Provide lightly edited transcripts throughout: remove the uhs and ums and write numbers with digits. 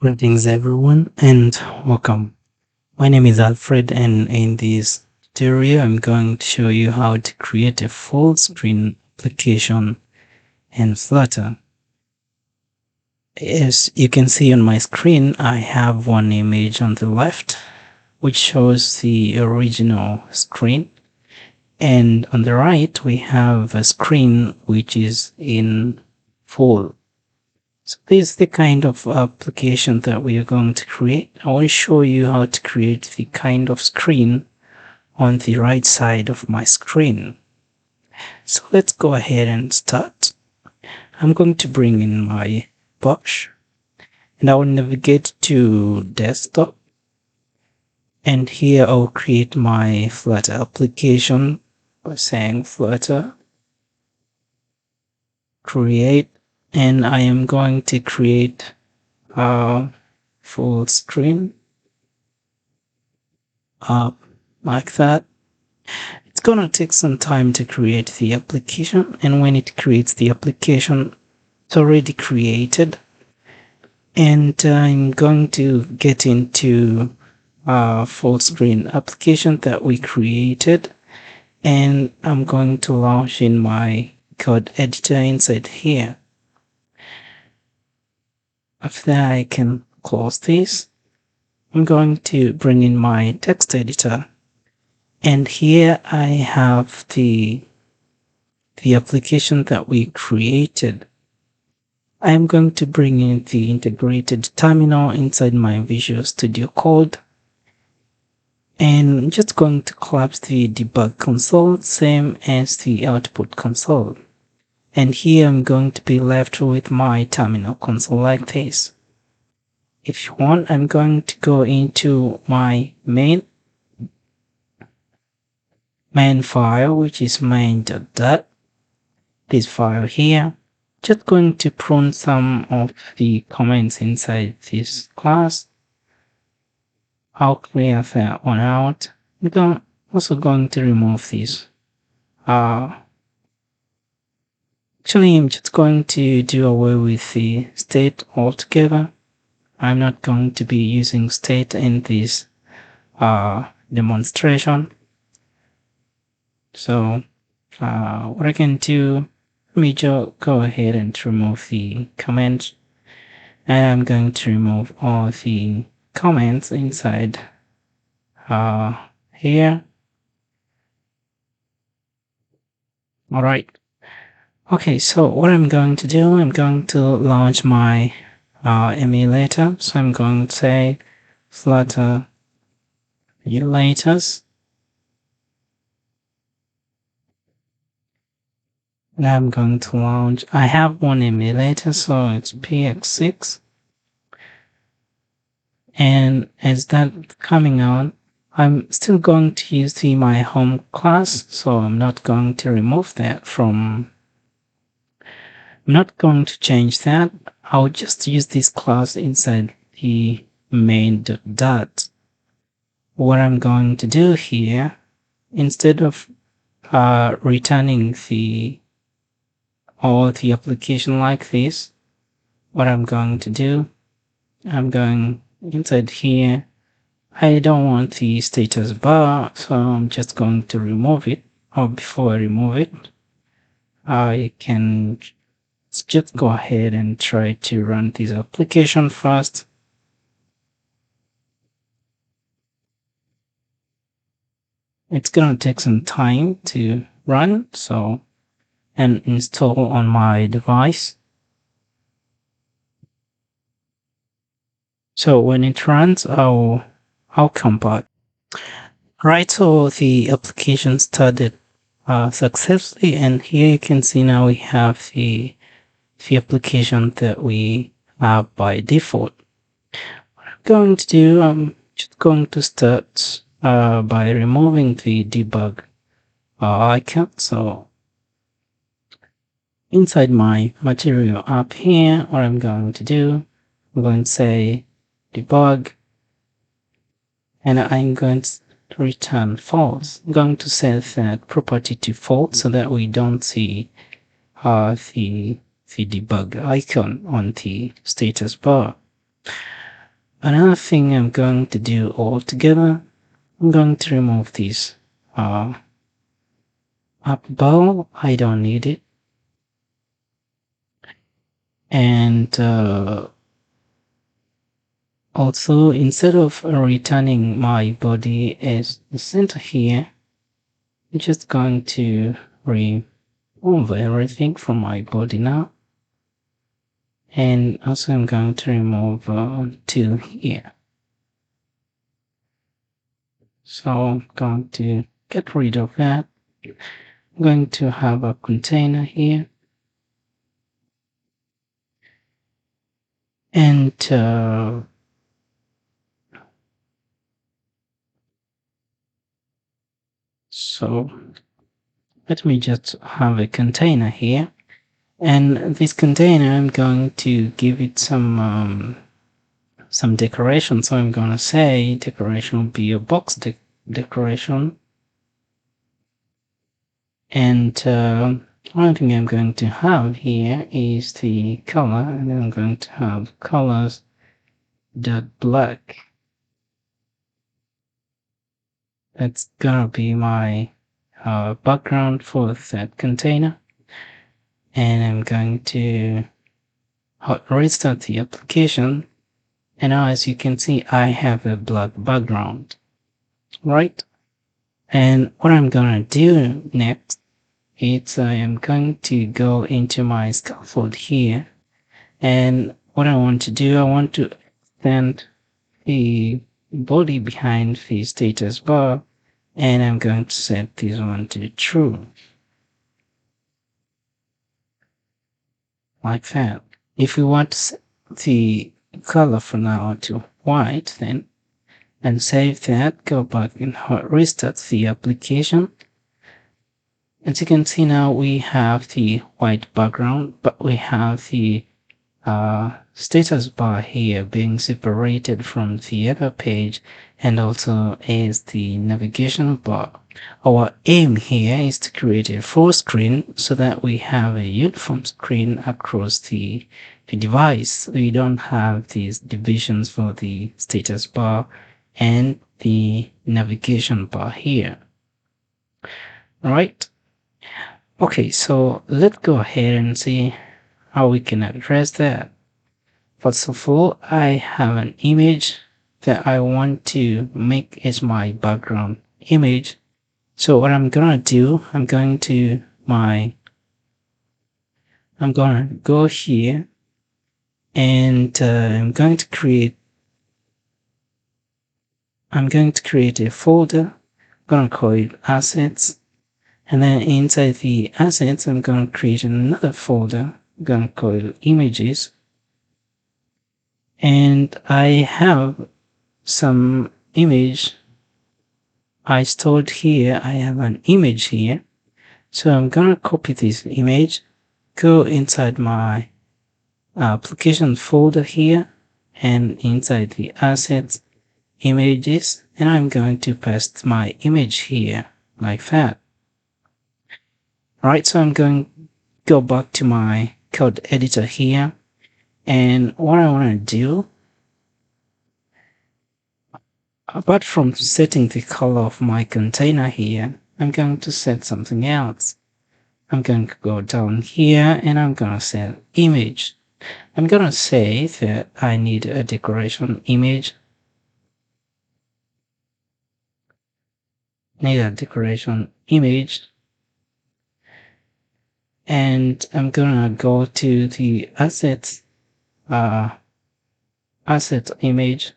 Greetings everyone and welcome. My name is Alfred and in this tutorial I'm going to show you how to create a full screen application in Flutter. As you can see on my screen, I have one image on the left which shows the original screen, and on the right we have a screen which is in full. So this is the kind of application that we are going to create. I want to show you how to create the kind of screen on the right side of my screen. So let's go ahead and start. I'm going to bring in my brush and I will navigate to desktop, and here I'll create my Flutter application by saying Flutter create, and I am going to create a full screen up like that. It's gonna take some time to create the application, and when it creates the application, it's already created. And I'm going to get into a full screen application that we created, and I'm going to launch in my code editor inside here. After that, I can close this. I'm going to bring in my text editor, and here I have the application that we created. I am going to bring in the integrated terminal inside my Visual Studio Code, and I'm just going to collapse the debug console same as the output console. And here I'm going to be left with my terminal console like this. If you want, I'm going to go into my main file, which is main.dat. This file here. Just going to prune some of the comments inside this class. I'll clear that one out. I'm also going to remove this. Actually, I'm just going to do away with the state altogether. I'm not going to be using state in this demonstration. So what I can do, let me just go ahead and remove the comments, and I'm going to remove all the comments inside here. All right. Okay, so what I'm going to do, I'm going to launch my emulator. So I'm going to say Flutter emulators, and I'm going to launch. I have one emulator, so it's px6, and as that coming on, I'm still going to use my home class, so I'm not going to remove that from. I'm not going to change that. I'll just use this class inside the main.dat. What I'm going to do here, instead of returning all the application like this, what I'm going to do, I'm going inside here. I don't want the status bar, so I'm just going to remove it. Or before I remove it, I can just go ahead and try to run this application first. It's gonna take some time to run, and install on my device. So when it runs, I'll come back. Right, so the application started successfully, and here you can see now we have the application that we have by default. What I'm going to do, I'm just going to start by removing the debug icon. So inside my material app here, what I'm going to do, I'm going to say debug, and I'm going to return false. I'm going to set that property to false so that we don't see the debug icon on the status bar. Another thing I'm going to do altogether, I'm going to remove this up bow. I don't need it. And also, instead of returning my body as the center here, I'm just going to remove everything from my body now. And also I'm going to remove 2 here. So I'm going to get rid of that. I'm going to have a container here. And so let me just have a container here. And this container, I'm going to give it some decoration. So I'm going to say decoration will be a box decoration. And one thing I'm going to have here is the color, and then I'm going to have colors dot black. That's gonna be my background for that container. And I'm going to restart the application. And now, as you can see, I have a black background, right? And what I'm gonna do next is I am going to go into my scaffold here. And what I want to do, I want to extend the body behind the status bar, and I'm going to set this one to true, like that. If we want to set the color for now to white, then and save that, go back and restart the application. As you can see now, we have the white background, but we have the status bar here being separated from the other page, and also is the navigation bar. Our aim here is to create a full screen so that we have a uniform screen across the device. We don't have these divisions for the status bar and the navigation bar here. All right. Okay, so let's go ahead and see how we can address that. First of all, I have an image that I want to make as my background image. So what I'm gonna do, I'm gonna go here, and I'm going to create a folder. I'm gonna call it assets, and then inside the assets, I'm gonna create another folder. I'm gonna call it images. And I have some image I stored here. I have an image here. So I'm gonna copy this image, go inside my application folder here, and inside the assets, images, and I'm going to paste my image here, like that. Alright, so I'm going to go back to my code editor here, and what I want to do, apart from setting the color of my container here, I'm going to set something else. I'm going to go down here and I'm going to set image. I'm going to say that I need a decoration image. And I'm going to go to the asset image.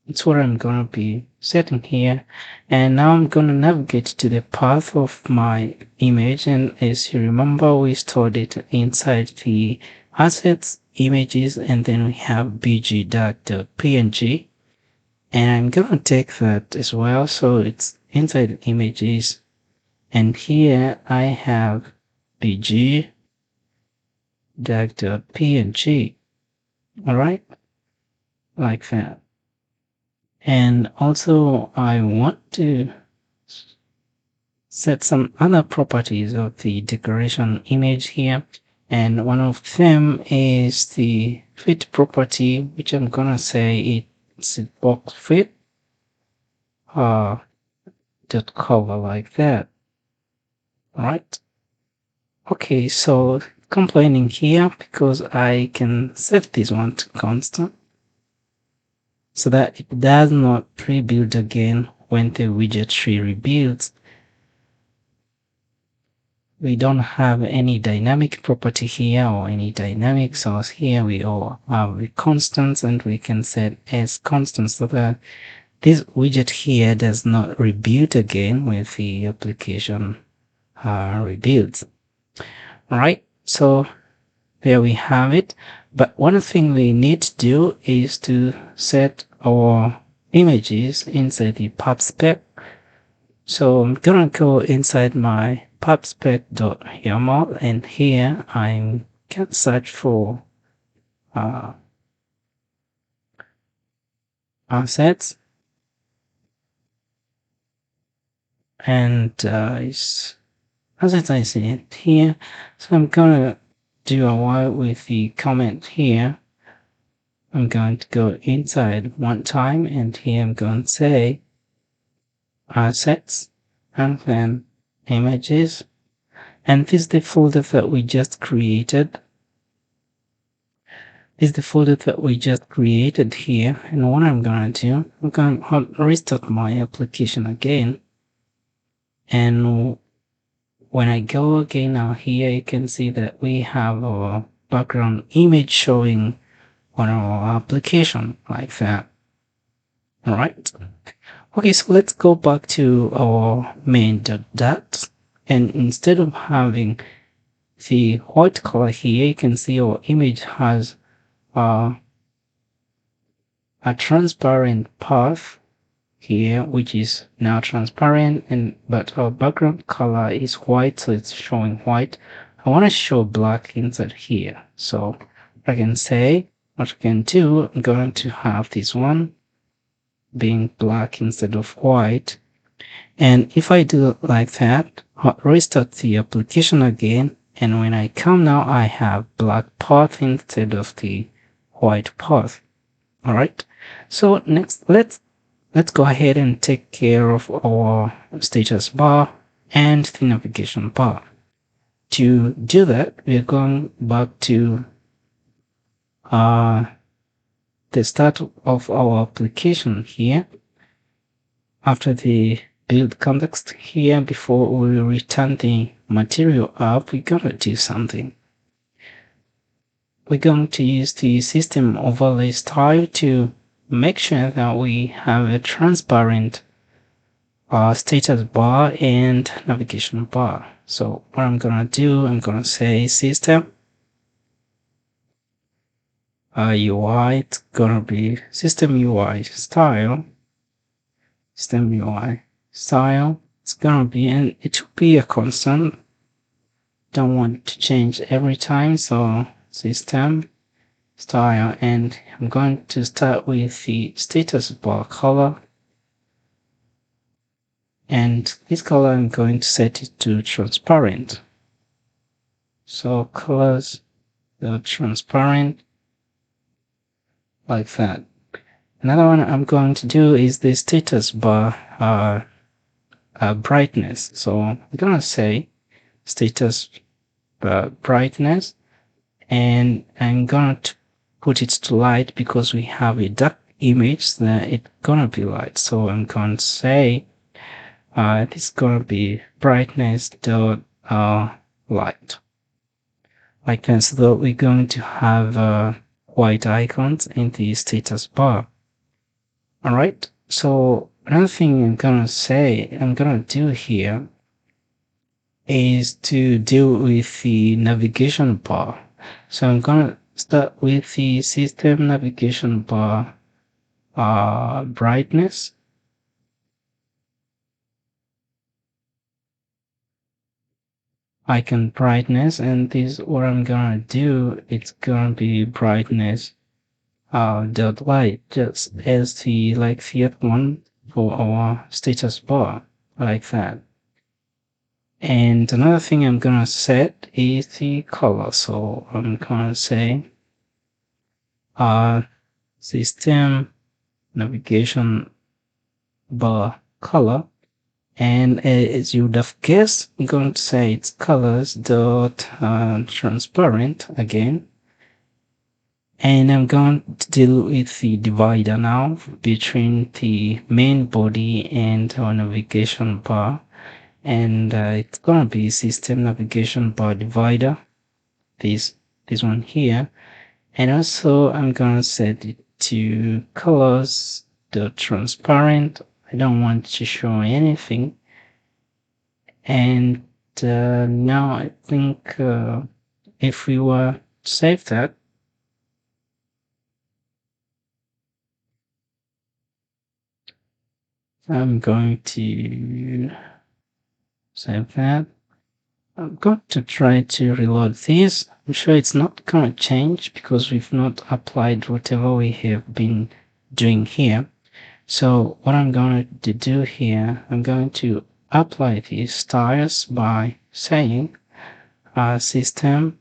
It's what I'm going to be setting here. And now I'm going to navigate to the path of my image. And as you remember, we stored it inside the assets, images, and then we have bg.png. And I'm going to take that as well. So it's inside images. And here I have bg.png. Alright? Like that. And also I want to set some other properties of the decoration image here, and one of them is the fit property, which I'm gonna say it set box fit dot color like that. Right? Okay, so complaining here because I can set this one to constant so that it does not pre-build again when the widget tree rebuilds. We don't have any dynamic property here or any dynamic source here. We all have the constants, and we can set as constants so that this widget here does not rebuild again with the application rebuilds. Alright, so there we have it. But one thing we need to do is to set our images inside the pubspec. So I'm gonna go inside my pubspec.yaml, and here I can search for assets, and it's as I see it here. So I'm gonna do a while with the comment here. I'm going to go inside one time, and here I'm going to say assets and then images, and this is the folder that we just created. This is the folder that we just created here, and what I'm gonna do, I'm gonna restart my application again, and when I go again now here, you can see that we have our background image showing on our application like that. All right. Okay, so let's go back to our main.dat, and instead of having the white color here, you can see our image has a transparent path here, which is now transparent, but our background color is white, so it's showing white. I want to show black inside here, so I can say, what I can do, I'm going to have this one being black instead of white, and if I do it like that, I'll restart the application again, and when I come now, I have black path instead of the white path. All right, so next let's go ahead and take care of our status bar and the navigation bar. To do that, we're going back to the start of our application here. After the build context here, before we return the material up, we're going to do something. We're going to use the system overlay style to make sure that we have a transparent status bar and navigation bar. So what I'm gonna do, I'm gonna say system UI. It's gonna be system UI style. System UI style. It's gonna be, and it will be a constant. Don't want to change every time. So system style, and I'm going to start with the status bar color. And this color, I'm going to set it to transparent. So colors the transparent like that. Another one I'm going to do is the status bar brightness. So I'm gonna say status brightness, and I'm gonna put it to light because we have a dark image that it's gonna be light. So I'm going to say this is gonna be brightness dot light like that. So we're going to have white icons in the status bar. All right, so another thing I'm gonna do here is to deal with the navigation bar. So I'm gonna start with the system navigation bar brightness. Icon brightness, and this what I'm gonna do, it's gonna be brightness dot light, just as the other one for our status bar like that. And another thing I'm gonna set is the color. So I'm gonna say system navigation bar color. And as you would have guessed, I'm going to say it's colors dot transparent again. And I'm going to deal with the divider now between the main body and our navigation bar. And it's going to be system navigation bar divider, this one here. And also I'm going to set it to colors dot transparent. I don't want to show anything. And now I think if we were to save that, I'm going to save that. I'm going to try to reload this. I'm sure it's not going to change because we've not applied whatever we have been doing here. So what I'm going to do here, I'm going to apply these styles by saying system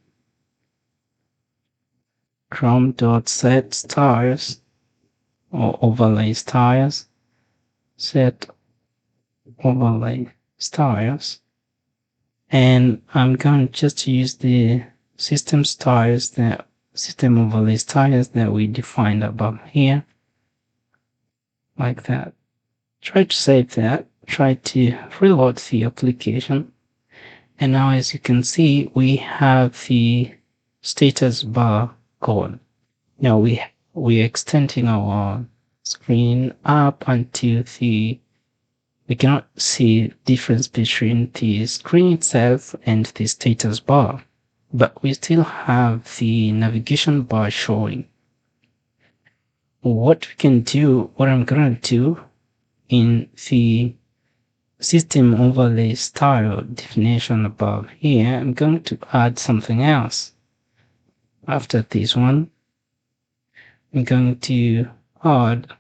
chrome.set styles or overlay styles, set overlay styles, and I'm going to just use the system styles, the system overlay styles that we defined above here, like that. Try to save that, try to reload the application, and now as you can see we have the status bar gone. Now we're extending our screen up until we cannot see difference between the screen itself and the status bar, but we still have the navigation bar showing. What we can do, what I'm gonna do in the system overlay style definition above here, I'm going to add something else. After this one, I'm going to add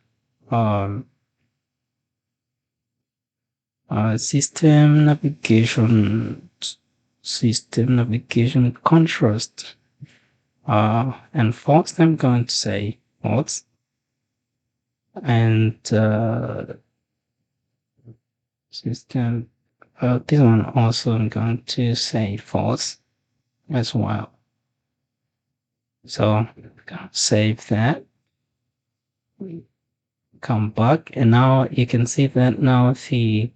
system navigation contrast and false. I'm going to say false, and system this one also I'm going to say false as well. So I'm gonna save that, come back, and now you can see that now we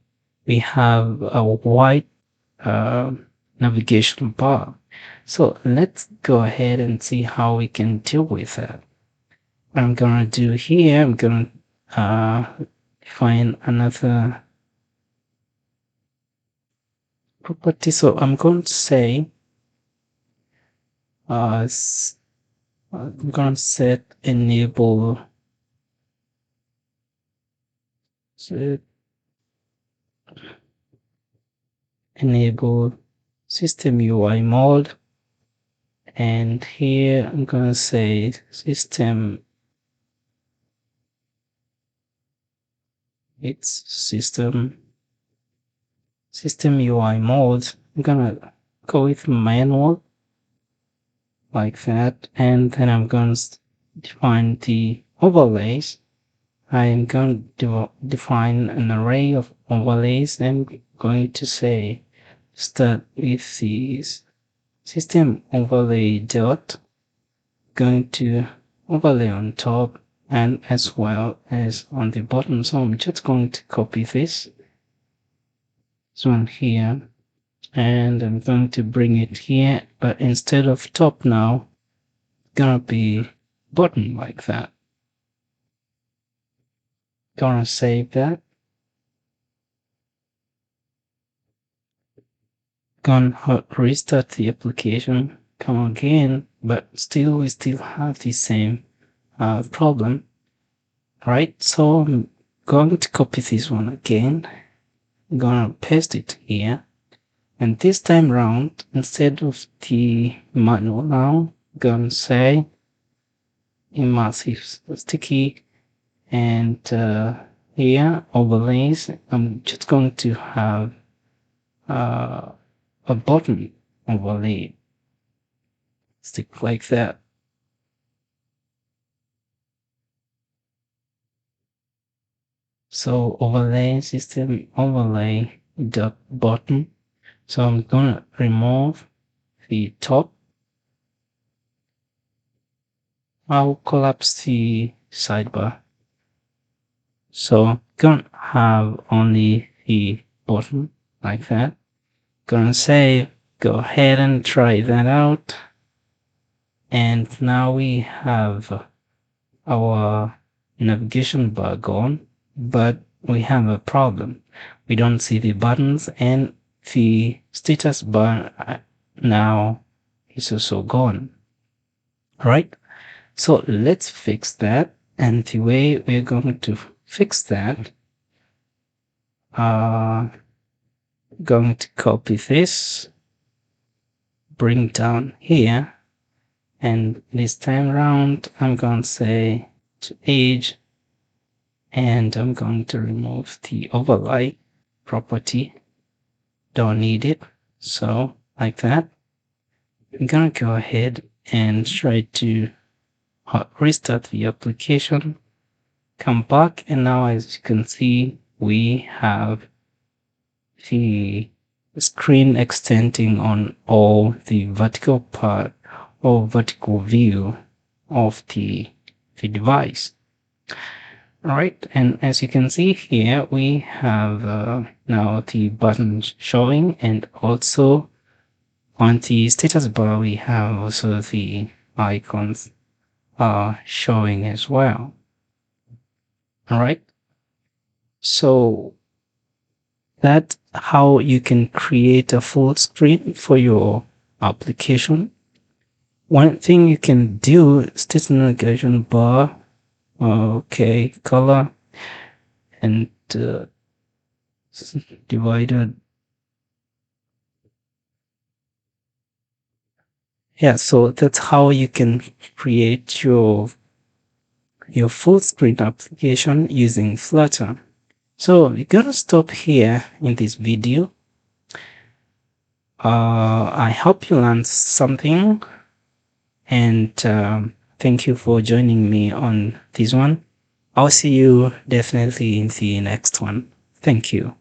have a white navigation bar. So let's go ahead and see how we can deal with that. What I'm gonna do here, I'm gonna define another property. So I'm going to say I'm gonna set enable system UI mode, and here I'm gonna say system UI mode. I'm gonna go with manual like that, and then I'm going to define the overlays. I'm going to define an array of overlays. I'm going to say start with the system overlay dot, going to overlay on top and as well as on the bottom. So I'm just going to copy this one here, and I'm going to bring it here, but instead of top now, it's gonna be bottom like that. Gonna save that. Gonna restart the application, come again, but we still have the same problem, right? So I'm going to copy this one again. I'm gonna paste it here, and this time round, instead of the manual now, I'm gonna say immersive sticky, and here overlays. I'm just going to have a button overlay stick like that. So overlay, system overlay the bottom. So I'm gonna remove the top. I'll collapse the sidebar. So gonna have only the bottom like that. Gonna save, go ahead and try that out. And now we have our navigation bar gone, but we have a problem. We don't see the buttons, and the status bar now is also gone. All right, so let's fix that. And the way we're going to fix that, going to copy this, bring down here, and this time around I'm going to say to age, and I'm going to remove the overlay property. Don't need it. So like that, I'm gonna go ahead and try to restart the application, come back, and now as you can see we have the screen extending on all the vertical part or vertical view of the device. All right, and as you can see here, we have now the buttons showing, and also on the status bar, we have also the icons showing as well. All right, so that's how you can create a full screen for your application. One thing you can do, state navigation bar, okay, color, and divided. Yeah, so that's how you can create your full screen application using Flutter. So we're gonna stop here in this video. I hope you learned something, and thank you for joining me on this one. I'll see you definitely in the next one. Thank you.